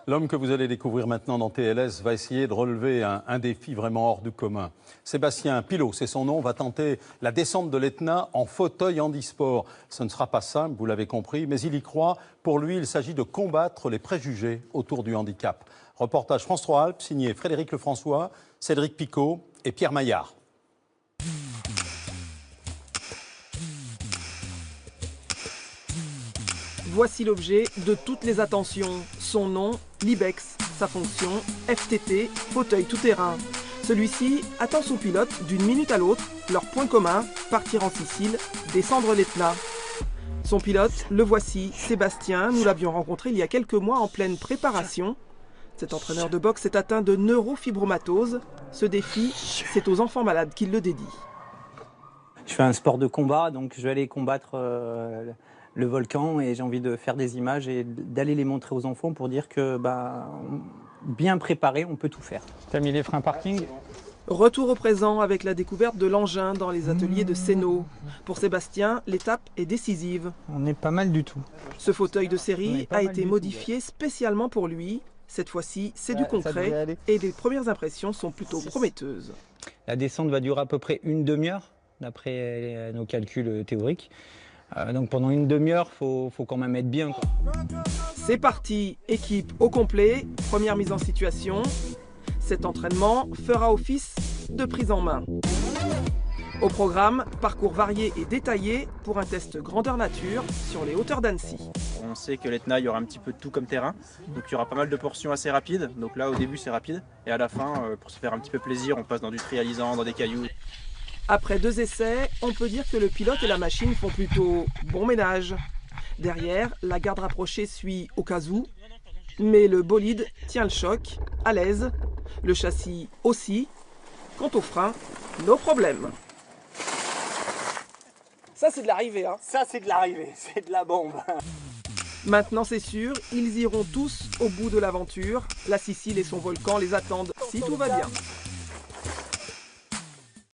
L'homme que vous allez découvrir maintenant dans TLS va essayer de relever un défi vraiment hors du commun. Sébastien Pilot, c'est son nom, va tenter la descente de l'Etna en fauteuil handisport. Ce ne sera pas simple, vous l'avez compris, mais il y croit. Pour lui, il s'agit de combattre les préjugés autour du handicap. Reportage France 3 Alpes, signé Frédéric Lefrançois, Cédric Picot et Pierre Maillard. Voici l'objet de toutes les attentions. Son nom, l'Ibex. Sa fonction, FTT, fauteuil tout-terrain. Celui-ci attend son pilote d'une minute à l'autre. Leur point commun, partir en Sicile, descendre l'Etna. Son pilote, le voici, Sébastien. Nous l'avions rencontré il y a quelques mois en pleine préparation. Cet entraîneur de boxe est atteint de neurofibromatose. Ce défi, c'est aux enfants malades qu'il le dédie. Je fais un sport de combat, donc je vais aller combattre le volcan et j'ai envie de faire des images et d'aller les montrer aux enfants pour dire que bien préparé, on peut tout faire. T'as mis les freins parking ? Retour au présent avec la découverte de l'engin dans les ateliers de Sénaux. Pour Sébastien, l'étape est décisive. On est pas mal du tout. Ce fauteuil de série a été modifié spécialement pour lui. Cette fois-ci, c'est du concret et les premières impressions sont plutôt prometteuses. La descente va durer à peu près une demi-heure, d'après nos calculs théoriques. Donc pendant une demi-heure, faut quand même être bien, quoi. C'est parti, équipe au complet, première mise en situation. Cet entraînement fera office de prise en main. Au programme, parcours varié et détaillé pour un test grandeur nature sur les hauteurs d'Annecy. On sait que l'Etna, il y aura un petit peu de tout comme terrain, donc il y aura pas mal de portions assez rapides. Donc là, au début, c'est rapide, et à la fin, pour se faire un petit peu plaisir, on passe dans du trialisant, dans des cailloux. Après 2 essais, on peut dire que le pilote et la machine font plutôt bon ménage. Derrière, la garde rapprochée suit au cas où, mais le bolide tient le choc, à l'aise, le châssis aussi. Quant au frein, nos problèmes. Ça c'est de l'arrivée, hein. Ça c'est de l'arrivée, c'est de la bombe. Maintenant c'est sûr, ils iront tous au bout de l'aventure. La Sicile et son volcan les attendent si tout va bien.